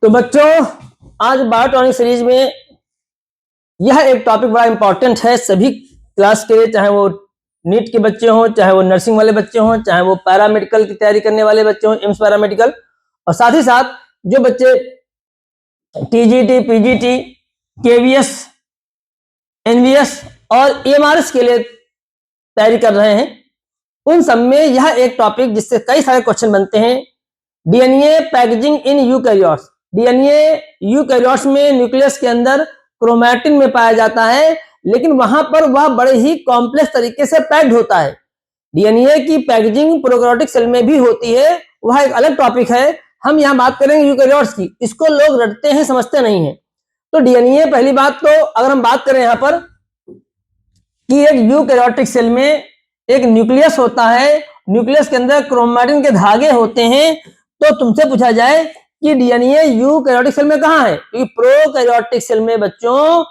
तो बच्चों, आज बायोटॉनिक सीरीज में यह एक टॉपिक बड़ा इंपॉर्टेंट है सभी क्लास के लिए, चाहे वो नीट के बच्चे हों, चाहे वो नर्सिंग वाले बच्चे हों, चाहे वो पैरामेडिकल की तैयारी करने वाले बच्चे हों, एम्स पैरामेडिकल, और साथ ही साथ जो बच्चे टीजीटी, पीजीटी, केवीएस, एनवीएस और एमआरएस के लिए तैयारी कर रहे हैं, उन सब में यह एक टॉपिक जिससे कई सारे क्वेश्चन बनते हैं, DNA packaging in eukaryotes. DNA eukaryotes में न्यूक्लियस के अंदर क्रोमैटिन में पाया जाता है, लेकिन वहां पर वह बड़े ही कॉम्प्लेक्स तरीके से पैक्ड होता है। डीएनए की पैकेजिंग प्रोकैरियोटिक सेल में भी होती है, वह एक अलग टॉपिक है। हम यहाँ बात करेंगे यूकैरियोट्स की। इसको लोग रटते हैं, समझते नहीं है। तो डीएनए, पहली बात तो अगर हम बात करें यहाँ पर कि एक यूकैरियोटिक सेल में एक न्यूक्लियस होता है, न्यूक्लियस के अंदर क्रोमैटिन के धागे होते हैं, तो तुमसे पूछा जाए कि डीएनए यूकैरियोटिक सेल में कहां है, तो प्रोकैरियोटिक सेल में। बच्चों,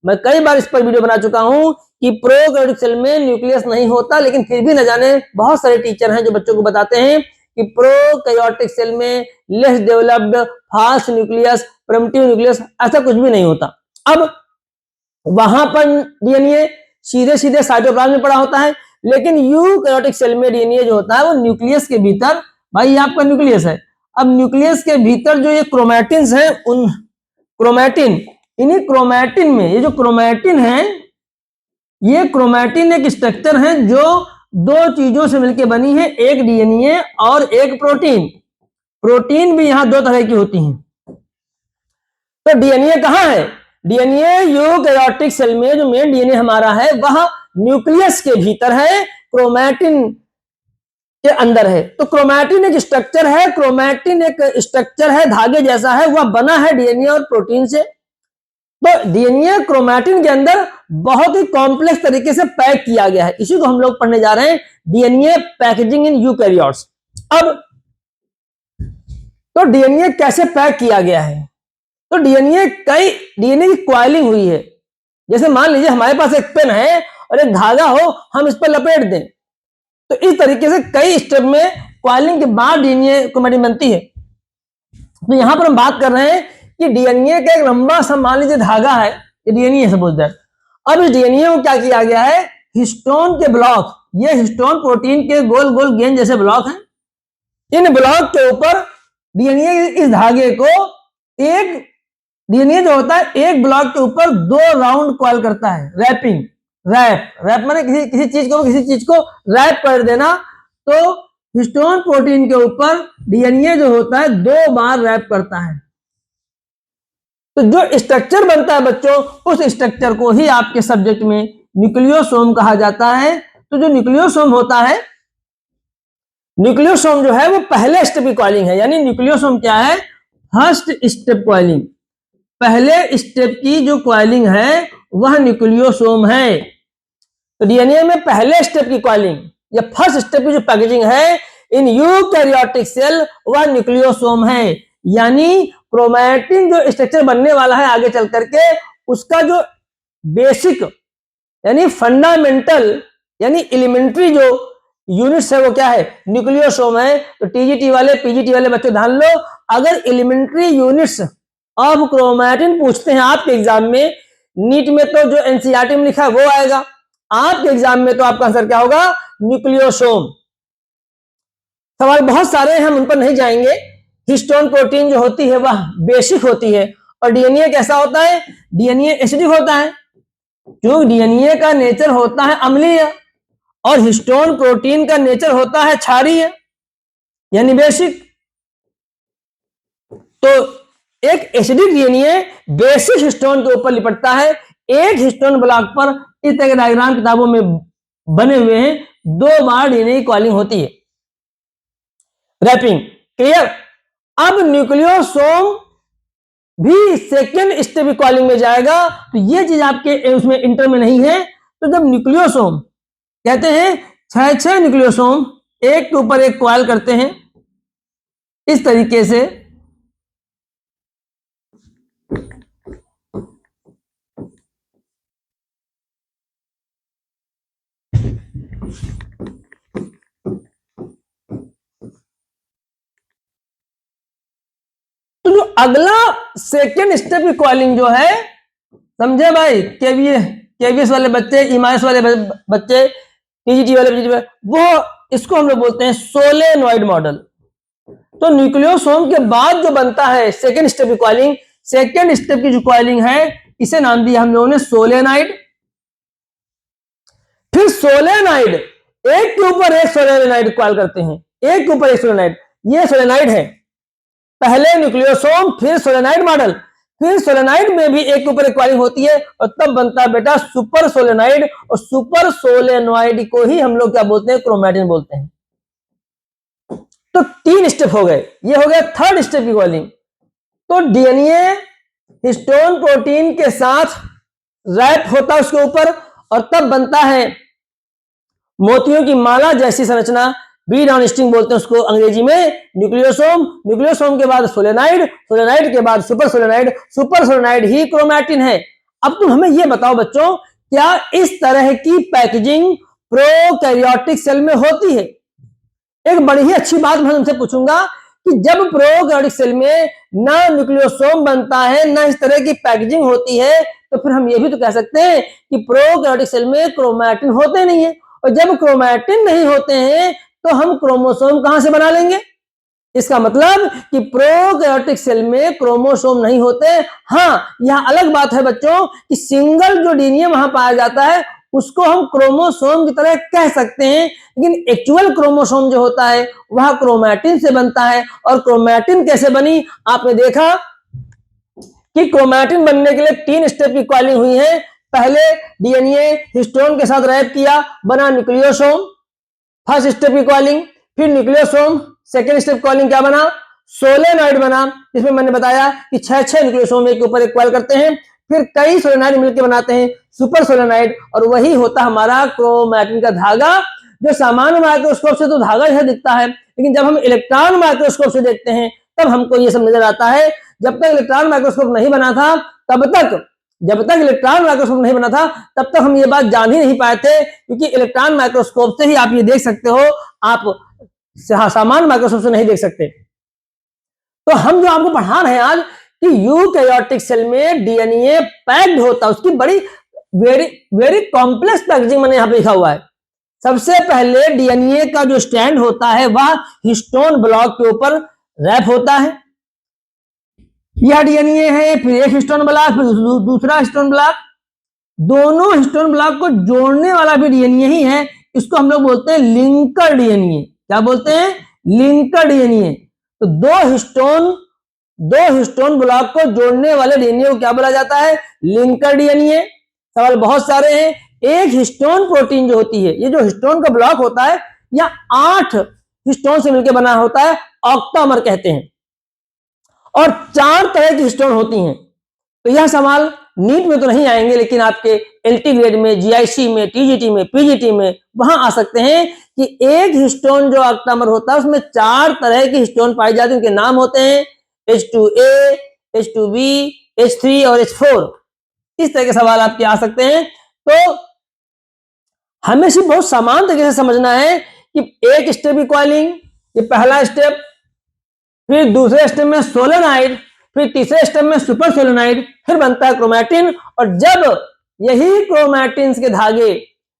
मैं कई बार इस पर वीडियो बना चुका हूं कि प्रोकैरियोटिक सेल में न्यूक्लियस नहीं होता, लेकिन फिर भी न जाने बहुत सारे टीचर हैं जो बच्चों को बताते हैं कि प्रोकैरियोटिक सेल में less developed, fast nucleus, primitive nucleus, ऐसा कुछ भी नहीं होता। अब वहां पर डीएनए सीधे सीधे साइटोप्लाज्म में पड़ा होता है, लेकिन यूकैरियोटिक सेल में डीएनए जो होता है वो न्यूक्लियस के भीतर, भाई ये आपका न्यूक्लियस है, अब न्यूक्लियस के भीतर जो ये क्रोमैटिन्स हैं, उन क्रोमैटिन, इन्हीं क्रोमैटिन में, ये जो क्रोमैटिन है, ये क्रोमैटिन एक स्ट्रक्चर है जो दो चीजों से मिलकर बनी है, एक डीएनए और एक प्रोटीन। प्रोटीन भी यहां दो तरह की होती हैं। तो डीएनए कहां है? डीएनए यूकैरियोटिक सेल में जो मेन डीएनए हमारा है वह न्यूक्लियस के भीतर है, क्रोमैटिन के अंदर है। तो क्रोमैटिन एक स्ट्रक्चर है, क्रोमैटिन एक स्ट्रक्चर है, धागे जैसा है, वह बना है डीएनए और प्रोटीन से। तो डीएनए क्रोमैटिन के अंदर बहुत ही कॉम्प्लेक्स तरीके से पैक किया गया है। इसी को हम लोग पढ़ने जा रहे हैं, डीएनए पैकेजिंग इन यूकैरियोट्स। अब तो डीएनए कैसे पैक किया गया है? तो डीएनए की क्वाइलिंग हुई है। जैसे मान लीजिए हमारे पास एक पेन है और एक धागा हो, हम इस पर लपेट दें, तो इस तरीके से कई स्टेप में क्वाइलिंग के बाद डीएनए क्रोमैटिन बनती है। तो यहां पर हम बात कर रहे हैं कि डीएनए का एक लंबा सा, मान लीजिए धागा है, ये डीएनए है सपोज दैट। अब इस डीएनए को क्या किया गया है, हिस्टोन के ब्लॉक, ये हिस्टोन प्रोटीन के गोल गोल गेंद जैसे ब्लॉक हैं, इन ब्लॉक के ऊपर डीएनए इस धागे को, एक डीएनए जो होता है एक ब्लॉक के ऊपर दो राउंड कॉइल करता है, रैपिंग। रैप माने किसी चीज को रैप कर देना। तो हिस्टोन प्रोटीन के ऊपर डीएनए जो होता है दो बार रैप करता है। तो जो स्ट्रक्चर बनता है बच्चों, उस स्ट्रक्चर को ही आपके सब्जेक्ट में न्यूक्लियोसोम कहा जाता है। तो जो न्यूक्लियोसोम होता है, न्यूक्लियोसोम जो है वो पहले स्टेप की कॉइलिंग है। यानी न्यूक्लियोसोम क्या है? First step coiling. पहले स्टेप की जो कॉइलिंग है वह न्यूक्लियोसोम है। तो डीएनए में पहले स्टेप की कॉइलिंग या फर्स्ट स्टेप की जो पैकेजिंग है इन यूकैरियोटिक सेल, वह न्यूक्लियोसोम है। यानी क्रोमैटिन जो स्ट्रक्चर बनने वाला है आगे चल करके, उसका जो बेसिक यानी फंडामेंटल यानी एलिमेंट्री जो यूनिट्स है वो क्या है? न्यूक्लियोसोम है। तो टीजीटी वाले, पीजीटी वाले बच्चे ध्यान लो, अगर एलिमेंट्री यूनिट्स ऑफ क्रोमैटिन पूछते हैं आपके एग्जाम में, नीट में तो जो एनसीईआरटी में लिखा है वो आएगा, आपके एग्जाम में तो आपका आंसर क्या होगा? न्यूक्लियोसोम। सवाल बहुत सारे हैं, हम उन पर नहीं जाएंगे। हिस्टोन प्रोटीन जो होती है वह बेसिक होती है, और डीएनए कैसा होता है? डीएनए एसिडिक होता है। जो डीएनए का नेचर होता है अम्लीय, और हिस्टोन प्रोटीन का नेचर होता है क्षारीय यानी बेसिक। तो एक एसिडिक डीएनए बेसिक हिस्टोन के ऊपर लिपटता है। एक हिस्टोन ब्लॉक पर इस तरह के डायग्राम किताबों में बने हुए हैं, दो बार डीएनए की कॉइलिंग होती है, रैपिंग। क्लियर? अब न्यूक्लियोसोम भी सेकेंड स्टेप की कॉइलिंग में जाएगा। तो ये चीज आपके उसमें इंटर में नहीं है। तो जब न्यूक्लियोसोम कहते हैं, छह न्यूक्लियोसोम एक के ऊपर एक कॉइल करते हैं इस तरीके से। तो जो अगला सेकेंड स्टेप की कॉइलिंग जो है, समझे भाई, केवीएस वाले बच्चे, इमाइस वाले बच्चे, टीजीटी वाले, वो इसको हम लोग बोलते हैं सोलेनॉइड मॉडल। तो न्यूक्लियोसोम के बाद जो बनता है सेकेंड स्टेप की कॉइलिंग, सेकेंड स्टेप की जो कॉइलिंग है इसे नाम दिया हम लोगों ने सोलेनाइड। फिर सोलेनाइड, एक के ऊपर एक सोलेनाइड कॉइल करते हैं, एक के ऊपर एक सोलेनाइड, ये सोलेनाइड है। पहले न्यूक्लियोसोम, फिर सोलेनाइड मॉडल, फिर सोलेनाइड में भी एक के ऊपर एक कॉइलिंग होती है और तब बनता है बेटा सुपर सोलेनाइड। और सुपर सोलेनॉइड को ही हम लोग क्या बोलते हैं, क्रोमैटिन बोलते हैं। तो 3 स्टेप हो गए, ये हो गया थर्ड स्टेप की कॉइलिंग। तो डीएनए हिस्टोन प्रोटीन के साथ रैप होता है उसके ऊपर और तब बनता है मोतियों की माला जैसी संरचना, बी डाउन स्ट्रिंग बोलते हैं उसको अंग्रेजी में, न्यूक्लियोसोम। न्यूक्लियोसोम के बाद सोलेनाइड, सोलेनाइड के बाद सुपर सोलेनाइड, सुपर सोलेनाइड ही क्रोमैटिन है। अब तुम हमें यह बताओ बच्चों, क्या इस तरह की पैकेजिंग प्रोकैरियोटिक सेल में होती है? एक बड़ी ही अच्छी बात मैं तुमसे पूछूंगा कि जब प्रोकैरियोटिक सेल में ना न्यूक्लियोसोम बनता है, ना इस तरह की पैकेजिंग होती है, तो फिर हम ये भी तो कह सकते हैं कि प्रोकैरियोटिक सेल में क्रोमैटिन होते नहीं है। और जब क्रोमैटिन नहीं होते हैं तो हम क्रोमोसोम कहां से बना लेंगे? इसका मतलब कि प्रोकैरियोटिक सेल में क्रोमोसोम नहीं होते। हाँ, यह अलग बात है बच्चों कि सिंगल जो डीएनए वहां पाया जाता है उसको हम क्रोमोसोम की तरह कह सकते हैं, लेकिन एक्चुअल क्रोमोसोम जो होता है वह क्रोमैटिन से बनता है। और क्रोमैटिन कैसे बनी? आपने देखा कि क्रोमैटिन बनने के लिए 3 स्टेप की कॉइलिंग हुई है। पहले डीएनए हिस्टोन के साथ रैप किया, बना न्यूक्लियोसोम, फर्स्ट स्टेप की कॉइलिंग। फिर न्यूक्लियोसोम, सेकेंड स्टेप कॉइलिंग क्या बना? सोलेनॉइड बना, जिसमें मैंने बताया कि 6 न्यूक्लियोसोम एक ऊपर एक कॉइल करते हैं। फिर कई सोलेनॉइड मिलकर बनाते हैं सुपर सोलेनॉइड, और वही होता हमारा क्रोमैटिन का धागा, जो सामान्य माइक्रोस्कोप से तो धागा जैसा दिखता है, लेकिन जब हम इलेक्ट्रॉन माइक्रोस्कोप से देखते हैं तब हमको ये सब नजर आता है। जब तक इलेक्ट्रॉन माइक्रोस्कोप नहीं बना था जब तक इलेक्ट्रॉन माइक्रोस्कोप नहीं बना था तब तक हम ये बात जान ही नहीं पाए थे, क्योंकि इलेक्ट्रॉन माइक्रोस्कोप से ही आप ये देख सकते हो, आप सामान्य माइक्रोस्कोप से नहीं देख सकते। तो हम जो आपको पढ़ा रहे हैं आज कि यूकैरियोटिक सेल में डीएनए पैक्ड होता है, उसकी बड़ी वेरी कॉम्प्लेक्स पैकेजिंग मैंने यहां पे लिखा हुआ है। सबसे पहले डीएनए का जो स्टैंड होता है वह हिस्टोन ब्लॉक के ऊपर रैप होता है। यह डीएनए है, फिर एक हिस्टोन ब्लॉक, फिर दूसरा हिस्टोन ब्लॉक, दोनों हिस्टोन ब्लॉक को जोड़ने वाला भी डीएनए ही है। इसको हम लोग बोलते हैं लिंकर डीएनए। क्या बोलते हैं? Linker DNA. तो दो हिस्टोन ब्लॉक को जोड़ने वाले डीएनए को क्या बोला जाता है? Linker DNA. सवाल बहुत सारे हैं। एक हिस्टोन प्रोटीन जो होती है, ये जो हिस्टोन का ब्लॉक होता है, यह 8 हिस्टोन से मिलकर बना होता है, ऑक्टामर कहते हैं, और 4 तरह की हिस्टोन होती हैं। तो यह सवाल नीट में तो नहीं आएंगे, लेकिन आपके एलटी ग्रेड में, जीआईसी में, टीजीटी में, पीजीटी में वहां आ सकते हैं कि एक हिस्टोन जो ऑक्टामर होता है उसमें 4 तरह की हिस्टोन पाई जाती है। उनके नाम होते हैं H2A, H2B, H3 और H4। इस तरह के सवाल आपके आ सकते हैं। तो हमें सिर्फ बहुत समान तरीके से समझना है कि एक स्टेप की कॉइलिंग, ये पहला स्टेप, फिर दूसरे स्टेप में सोलेनाइड, फिर तीसरे स्टेप में सुपर सोलेनाइड, फिर बनता है क्रोमैटिन। और जब यही क्रोमैटिन के धागे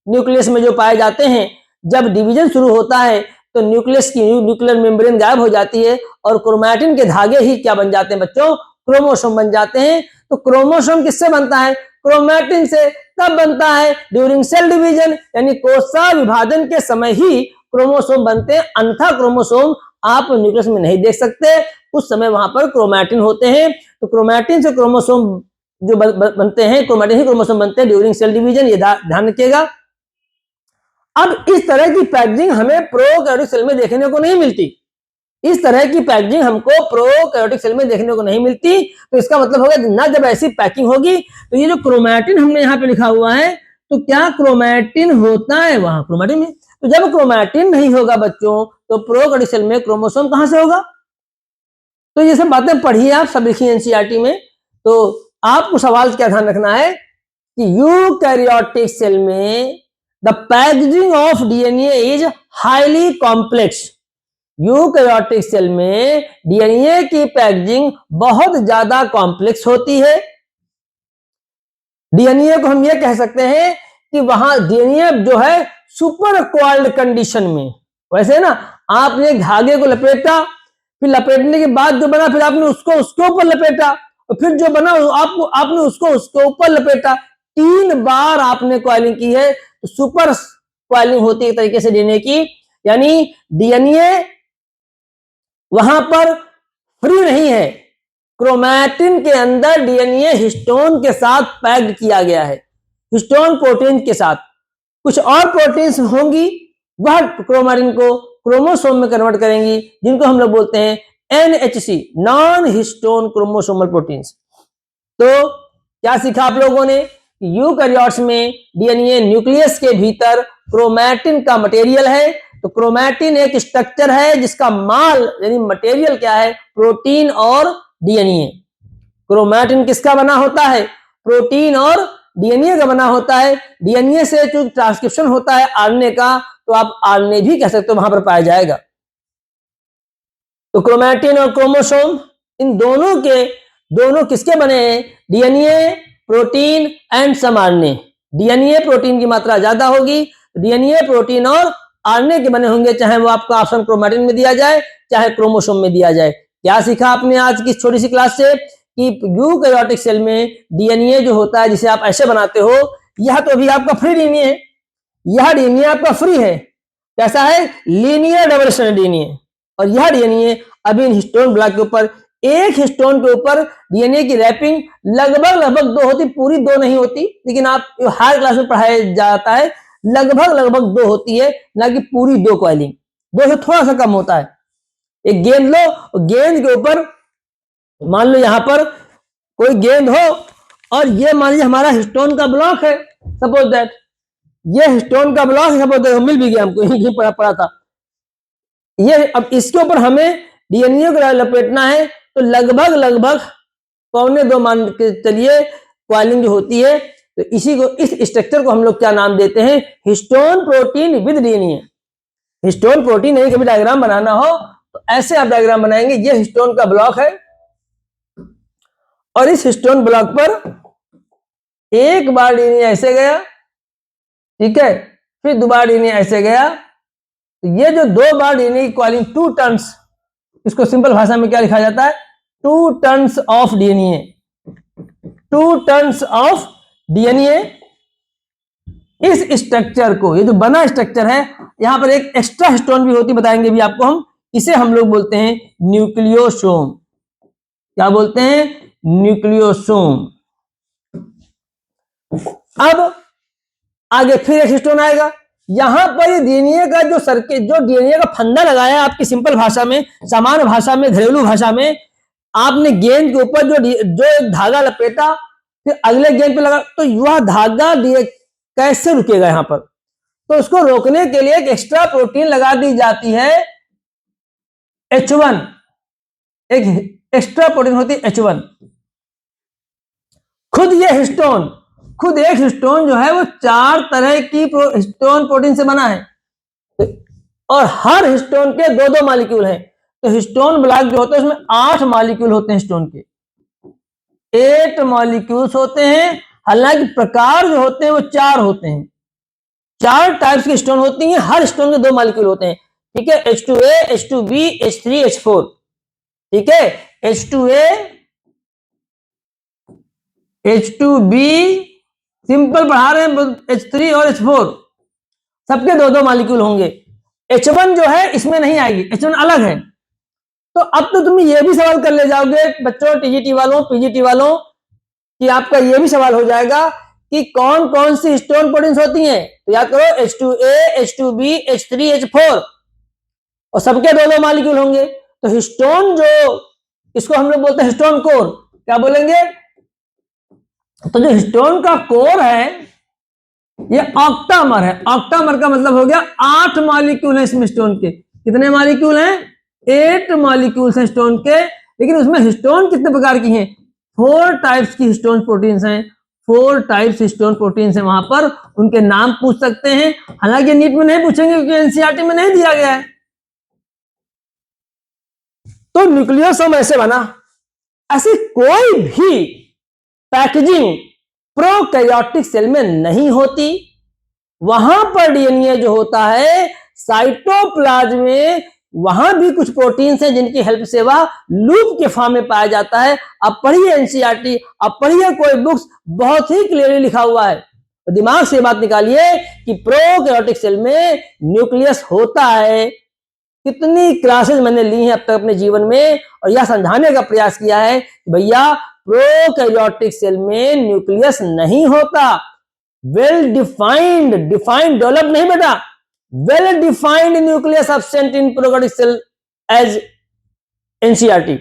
न्यूक्लियस में जो पाए जाते हैं, जब डिवीजन शुरू होता है तो न्यूक्लियस की न्यूक्लियर मेम्ब्रेन गायब हो जाती है और क्रोमैटिन के धागे ही क्या बन जाते हैं बच्चों? क्रोमोसोम बन जाते हैं। तो क्रोमोसोम किससे बनता है? क्रोमैटिन से। कब बनता है? ड्यूरिंग सेल डिवीजन, यानी कोशिका विभाजन के समय ही क्रोमोसोम बनते हैं। अन्यथा क्रोमोसोम आप न्यूक्लियस में नहीं देख सकते, उस समय वहां पर क्रोमैटिन होते हैं। तो क्रोमैटिन से क्रोमोसोम जो बनते हैं, क्रोमैटिन ही क्रोमोसोम बनते हैं ड्यूरिंग सेल डिवीजन, ये ध्यान रखिएगा। अब इस तरह की पैकेजिंग हमें प्रोकैरियोटिक सेल में देखने को नहीं मिलती। इस तरह की पैकेजिंग हमको प्रोकैरियोटिक सेल में देखने को नहीं मिलती। तो इसका मतलब होगा ना, जब ऐसी पैकिंग होगी तो ये जो क्रोमैटिन हमने यहाँ पे लिखा हुआ है, तो क्या क्रोमैटिन होता है वहां? क्रोमैटिन में, तो जब क्रोमैटिन नहीं होगा बच्चों तो प्रोकैरियोटिक सेल में क्रोमोसोम कहां से होगा? तो ये सब बातें पढ़िए, आप सब लिखिए एनसीईआरटी में। तो आपको सवाल क्या ध्यान रखना है कि यूकैरियोटिक सेल में the packaging of DNA is highly complex. Eukaryotic cell में डीएनए की पैकेजिंग बहुत ज्यादा कॉम्प्लेक्स होती है। डीएनए को हम ये कह सकते हैं कि वहां डीएनए जो है सुपर कोइल्ड कंडीशन में, वैसे ना आपने धागे को लपेटा, फिर लपेटने के बाद जो बना फिर आपने उसको उसके ऊपर लपेटा, और फिर जो बना आपने उसको उसके ऊपर लपेटा, 3 बार आपने कॉइलिंग की है, तो सुपर कॉइलिंग होती है एक तरीके से डीएनए की। यानी डीएनए वहां पर फ्री नहीं है, क्रोमैटिन के अंदर डीएनए हिस्टोन के साथ पैक्ड किया गया है, हिस्टोन प्रोटीन के साथ। कुछ और प्रोटीन्स होंगी, वह क्रोमैटिन को क्रोमोसोम में कन्वर्ट करेंगी, जिनको हम लोग बोलते हैं NHC, non histone chromosomal proteins. तो क्या सीखा आप लोगों ने? यूकैरियोट्स में डीएनए न्यूक्लियस के भीतर क्रोमैटिन का मटेरियल है। तो क्रोमैटिन एक स्ट्रक्चर है जिसका माल यानी मटेरियल क्या है? प्रोटीन और डीएनए। क्रोमैटिन किसका बना होता है? प्रोटीन और डीएनए का बना होता है। डीएनए से जो ट्रांसक्रिप्शन होता है आरएनए का, तो आप आरएनए भी कह सकते हो, वहां पर पाया जाएगा। तो क्रोमैटिन और क्रोमोसोम इन दोनों किसके बने हैं? DNA, protein and some RNA. DNA protein की मात्रा ज्यादा होगी, डीएनए प्रोटीन और आरएनए के बने होंगे, चाहे वो आपका ऑप्शन क्रोमैटिन में दिया जाए चाहे क्रोमोसोम में दिया जाए। क्या सीखा आपने आज की छोटी सी क्लास से? कि यूकैरियोटिक सेल में डीएनए जो होता है, जिसे आप ऐसे बनाते हो, यह तो अभी आपका फ्री डीएनए है, यह डीएनए आपका फ्री है। कैसा है? Linear double stranded DNA. और यह डीएनए अभी इन हिस्टोन ब्लॉक के ऊपर, एक हिस्टोन के ऊपर डीएनए की रैपिंग लगभग 2 होती, पूरी 2 नहीं होती, लेकिन आप हायर क्लास में पढ़ाया जाता है लगभग 2 होती है, ना कि पूरी 2 कॉइलिंग। 2 से थोड़ा सा कम होता है। एक गेंद लो, गेंद के ऊपर मान लो यहां पर कोई गेंद हो, और ये मान लीजिए हमारा हिस्टोन का ब्लॉक है, सपोज दैट ये हिस्टोन का ब्लॉक है, सपोज दैट मिल भी गया हमको, यही पड़ा था ये। अब इसके ऊपर हमें डीएनए को लपेटना है, तो लगभग 1.25 मान के चलिए कॉइलिंग जो होती है। तो इसी को, इस स्ट्रक्चर को हम लोग क्या नाम देते हैं? Histone protein with DNA. Histone protein यदि कभी डायग्राम बनाना हो तो ऐसे आप डायग्राम बनाएंगे। ये हिस्टोन का ब्लॉक है, और इस हिस्टोन ब्लॉक पर एक बार डीएनए ऐसे गया, ठीक है, फिर 2 बार डीएनए ऐसे गया। तो ये जो 2 बार डीएनए की कॉइलिंग 2 टर्न्स, इसको सिंपल भाषा में क्या लिखा जाता है? 2 turns of DNA. 2 turns of DNA. इस स्ट्रक्चर को, ये जो बना स्ट्रक्चर है, यहां पर एक एक्स्ट्रा हिस्टोन भी होती, बताएंगे भी आपको हम। इसे हम लोग बोलते हैं न्यूक्लियोसोम। क्या बोलते हैं? न्यूक्लियोसोम। अब आगे फिर एक हिस्टोन आएगा। यहां पर डीएनए का जो सर्किट, जो डीएनए का फंदा लगाया आपकी सिंपल भाषा में, सामान्य भाषा में, घरेलू भाषा में, आपने गेंद के ऊपर जो धागा लपेटा, फिर अगले गेंद पे लगा, तो यह धागा कैसे रुकेगा यहां पर? तो उसको रोकने के लिए एक एक्स्ट्रा प्रोटीन लगा दी जाती है, H1। एक एक्स्ट्रा प्रोटीन होती है H1। खुद ये हिस्टोन, खुद एक हिस्टोन जो है वो 4 तरह की हिस्टोन प्रोटीन से बना है, और हर हिस्टोन के 2-2 मॉलिक्यूल हैं। तो हिस्टोन ब्लॉक जो होता है उसमें 8 मॉलिक्यूल होते हैं, हिस्टोन के 8 मॉलिक्यूल्स होते हैं। हालांकि प्रकार जो होते हैं वो 4 होते हैं, 4 टाइप्स की हिस्टोन होती हैं, हर हिस्टोन के 2 मॉलिक्यूल होते हैं, ठीक है। H2A, H2B, H3, H4, ठीक है। H2A, H2B, सिंपल पढ़ा रहे हैं, H3 और H4 सबके 2-2 मॉलिक्यूल होंगे। H1 जो है इसमें नहीं आएगी, H1 अलग है। तो अब तो तुम ये भी सवाल कर ले जाओगे बच्चों, टीजीटी वालों, पीजीटी वालों, कि आपका ये भी सवाल हो जाएगा कि कौन कौन सी हिस्टोन प्रोटीन्स होती हैं। तो याद करो, H2A, H2B, H3, H4, और सबके 2-2 मॉलिक्यूल होंगे। तो हिस्टोन जो, इसको हम लोग बोलते हैं हिस्टोन कोर। क्या बोलेंगे? तो जो हिस्टोन का कोर है ये ऑक्टामर है। ऑक्टामर का मतलब हो गया 8 मॉलिक्यूल है इसमें हिस्टोन के। कितने मॉलिक्यूल हैं? 8 मॉलिक्यूल्स हैं हिस्टोन के। लेकिन उसमें हिस्टोन कितने प्रकार की हैं? 4 टाइप्स की हिस्टोन प्रोटीन्स हैं। 4 टाइप्स हिस्टोन प्रोटीन्स हैं वहां पर, उनके नाम पूछ सकते हैं। हालांकि नीट में नहीं पूछेंगे क्योंकि एनसीईआरटी में नहीं दिया गया है। तो न्यूक्लियोसोम ऐसे बना। ऐसी कोई भी पैकेजिंग प्रोकैरियोटिक सेल में नहीं होती। वहां पर डीएनए जो होता है साइटोप्लाज्म में, वहां भी कुछ प्रोटीन्स हैं जिनकी हेल्प से वह लूप के फॉर्म में पाया जाता है। अब पढ़िए एनसीईआरटी, अब पढ़िए कोई बुक्स, बहुत ही क्लियरली लिखा हुआ है। तो दिमाग से बात निकालिए कि प्रोकैरियोटिक सेल में न्यूक्लियस होता है। कितनी क्लासेस मैंने ली हैं अब तक अपने जीवन में, और यह समझाने का प्रयास किया है कि भैया प्रोकैरियोटिक सेल में न्यूक्लियस नहीं होता। वेल डिफाइंड, डिफाइंड डेवलप नहीं बेटा, well defined nucleus absent in prokaryotic cell as NCERT.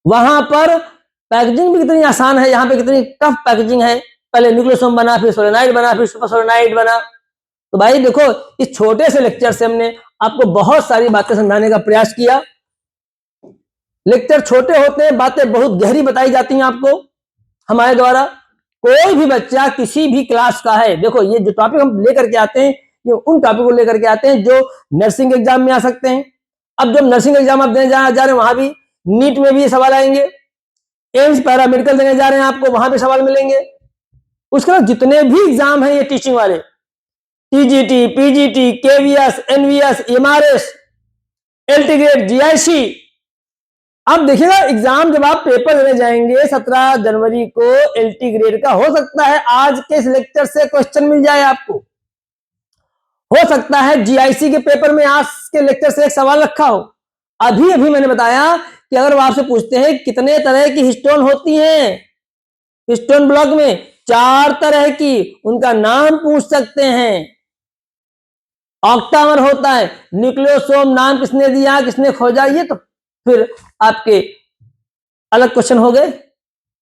वहां पर पैकेजिंग भी कितनी आसान है, यहां पे कितनी टफ पैकेजिंग है। पहले न्यूक्लियोसोम बना, फिर सोलेनाइड बना, फिर सुपर सोलेनाइड बना। तो भाई देखो, इस छोटे से लेक्चर से हमने आपको बहुत सारी बातें समझाने का प्रयास किया। लेक्चर छोटे होते हैं, बातें बहुत गहरी बताई जाती हैं आपको हमारे द्वारा। कोई भी बच्चा किसी भी क्लास का है, देखो ये जो टॉपिक हम लेकर के आते हैं, ये उन टॉपिक को लेकर के आते हैं जो नर्सिंग एग्जाम में आ सकते हैं। अब जब नर्सिंग एग्जाम आप देने जा रहे हैं, वहां भी नीट में भी ये सवाल आएंगे, एम्स पैरामेडिकल देने जा रहे हैं आपको, वहां भी सवाल मिलेंगे। उसके बाद जितने भी एग्जाम हैं ये टीचिंग वाले, TGT, PGT, KVS, NVS, MRS, LT grade, GIC. अब देखिएगा एग्जाम जब आप पेपर देने जाएंगे 17 जनवरी को, एलटी ग्रेड का हो सकता है आज के इस लेक्चर से क्वेश्चन मिल जाए आपको। हो सकता है जीआईसी के पेपर में आज के लेक्चर से एक सवाल रखा हो। अभी अभी मैंने बताया कि अगर वो आपसे पूछते हैं कितने तरह की हिस्टोन होती हैं हिस्टोन ब्लॉक में, 4 तरह की, उनका नाम पूछ सकते हैं। ऑक्टामर होता है, न्यूक्लियोसोम नाम किसने दिया, किसने खोजा, ये तो फिर आपके अलग क्वेश्चन हो गए,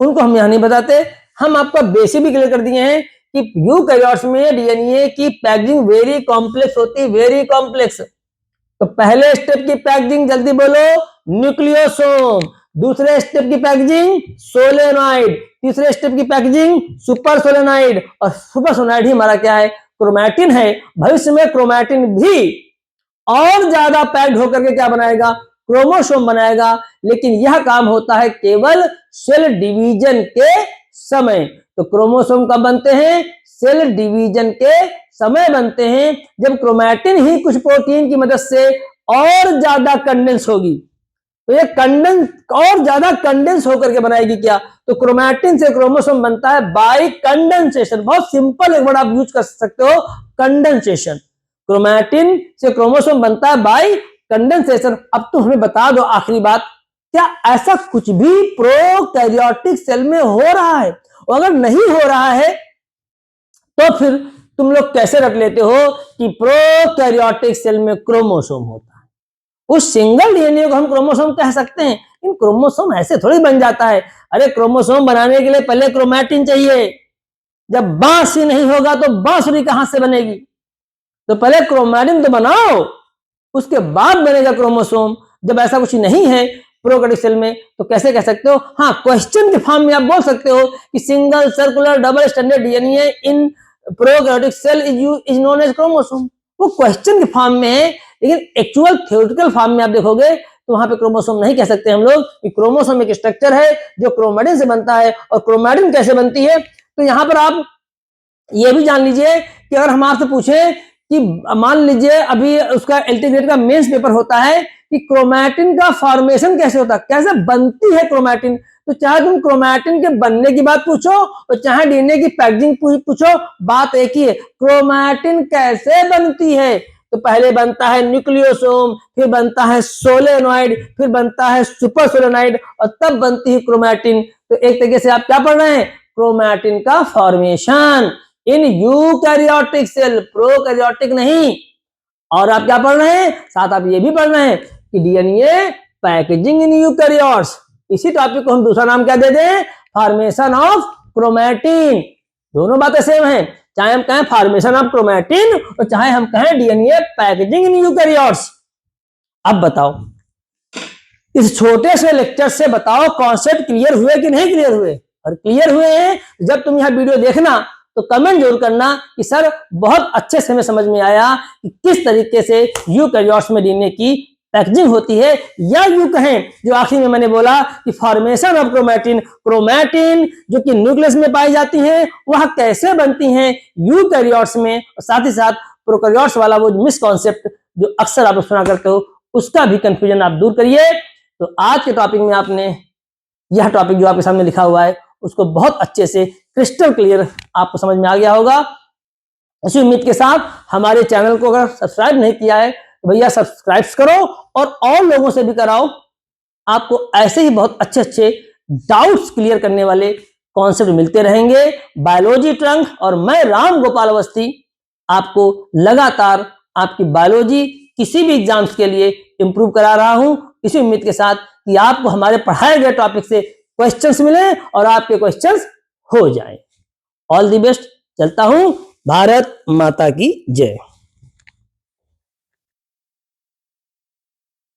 उनको हम यहां नहीं बताते। हम आपको बेसिक भी क्लियर कर दिए हैं कि यूकैरियोट्स में डीएनए की पैकेजिंग वेरी कॉम्प्लेक्स होती है, वेरी कॉम्प्लेक्स। तो पहले स्टेप की पैकेजिंग जल्दी बोलो, न्यूक्लियोसोम। दूसरे स्टेप की पैकेजिंग सोलेनॉइड। तीसरे स्टेप की पैकेजिंग सुपर सोलेनॉइड। और सुपर सोलेनॉइड ही हमारा क्या है, क्रोमैटिन है। भविष्य में क्रोमैटिन भी और ज्यादा पैक्ड होकर के क्या बनाएगा, क्रोमोसोम बनाएगा। लेकिन यह काम होता है केवल सेल डिवीजन के समय। तो क्रोमोसोम कब बनते हैं, सेल डिवीजन के समय बनते हैं, जब क्रोमैटिन ही कुछ प्रोटीन की मदद से और ज्यादा कंडेंस होगी। तो ये कंडेंस और ज्यादा कंडेंस होकर के बनाएगी क्या, तो क्रोमैटिन से क्रोमोसोम बनता है बाय कंडेंसेशन। बहुत सिंपल एक वर्ड आप यूज कर सकते हो, कंडेंसेशन। क्रोमैटिन से क्रोमोसोम बनता है बाय कंडेंसेशन। अब तो हमें बता दो आखिरी बात, क्या ऐसा कुछ भी प्रोकैरियोटिक सेल में हो रहा है? और अगर नहीं हो रहा है तो फिर तुम लोग कैसे रख लेते हो कि प्रोकैरियोटिक सेल में क्रोमोसोम होता है? उस सिंगल डीएनए को हम क्रोमोसोम कह सकते हैं। इन क्रोमोसोम ऐसे थोड़ी बन जाता है। अरे क्रोमोसोम बनाने के लिए पहले क्रोमैटिन चाहिए। जब बांस ही नहीं होगा तो बांसुरी कहां से बनेगी? तो पहले क्रोमैटिन तो बनाओ, उसके बाद बनेगा क्रोमोसोम। जब ऐसा कुछ नहीं है प्रोकैरियोटिक सेल में तो कैसे कह सकते हो? हाँ, क्वेश्चन के फॉर्म में आप बोल सकते हो कि single circular double standard DNA in prokaryotic cell is known as chromosome. वो क्वेश्चन के फॉर्म में है, लेकिन एक्चुअल थ्योरेटिकल फॉर्म में आप देखोगे तो वहां पे क्रोमोसोम नहीं कह सकते हम लोग कि क्रोमोसोम एक स्ट्रक्चर है जो क्रोमैटिन से बनता है। और क्रोमैटिन कैसे बनती है, तो यहां पर आप ये भी जान लीजिए कि अगर हम आपसे पूछे कि मान लीजिए अभी उसका एलटी ग्रेड का मेंस पेपर होता है कि क्रोमैटिन का फॉर्मेशन कैसे होता है, कैसे बनती है क्रोमैटिन, तो चाहे तुम क्रोमैटिन के बनने की बात पूछो और चाहे डीएनए की पैकेजिंग पूछो, बात एक ही है, क्रोमैटिन कैसे बनती है। तो पहले बनता है न्यूक्लियोसोम, फिर बनता है सोलेनॉइड, फिर बनता है सुपर सोलेनॉइड, और तब बनती है क्रोमैटिन। तो एक तरीके से आप क्या पढ़ रहे हैं, क्रोमैटिन का formation in eukaryotic cell, prokaryotic नहीं। और आप क्या पढ़ रहे हैं, साथ आप ये भी पढ़ रहे हैं कि डीएनए पैकेजिंग इन यूकैरियोट्स। इसी टॉपिक को हम दूसरा नाम क्या दे दें, फॉर्मेशन ऑफ क्रोमैटिन। दोनों बातें सेम हैं, चाहे हम कहें फॉर्मेशन ऑफ क्रोमैटिन और चाहे हम कहें डीएनए पैकेजिंग इन यूकैरियोट्स। अब बताओ, इस छोटे से लेक्चर से बताओ कॉन्सेप्ट क्लियर हुए कि नहीं क्लियर हुए? और क्लियर हुए हैं, जब तुम यह वीडियो देखना तो कमेंट जरूर करना कि सर बहुत अच्छे से हमें समझ में आया कि किस तरीके से यूकैरियोट्स में डीएनए की पैकेजिंग होती है, या यूं कहें जो आखिर में मैंने बोला कि फॉर्मेशन ऑफ क्रोमैटिन, क्रोमैटिन जो कि न्यूक्लियस में पाई जाती हैं वह कैसे बनती हैं यूकैरियोट्स में, और साथ ही साथ प्रोकैरियोट्स वाला वो मिसकॉन्सेप्ट जो अक्सर आप सुना करते हो उसका भी कंफ्यूजन आप दूर करिए। तो आज के टॉपिक में आपने यह टॉपिक जो आपके सामने लिखा हुआ है उसको बहुत अच्छे से क्रिस्टल क्लियर आपको समझ में आ गया होगा। इसी उम्मीद के साथ हमारे चैनल को अगर सब्सक्राइब नहीं किया है तो भैया सब्सक्राइब करो और लोगों से भी कराओ। आपको ऐसे ही बहुत अच्छे अच्छे डाउट्स क्लियर करने वाले कॉन्सेप्ट मिलते रहेंगे। बायोलॉजी ट्रंक और मैं राम गोपाल अवस्थी आपको लगातार आपकी बायोलॉजी किसी भी एग्जाम्स के लिए इंप्रूव करा रहा हूं, इसी उम्मीद के साथ कि आपको हमारे पढ़ाए गए टॉपिक से क्वेश्चंस मिले और आपके क्वेश्चंस हो जाएं। ऑल द बेस्ट, चलता हूं। भारत माता की जय।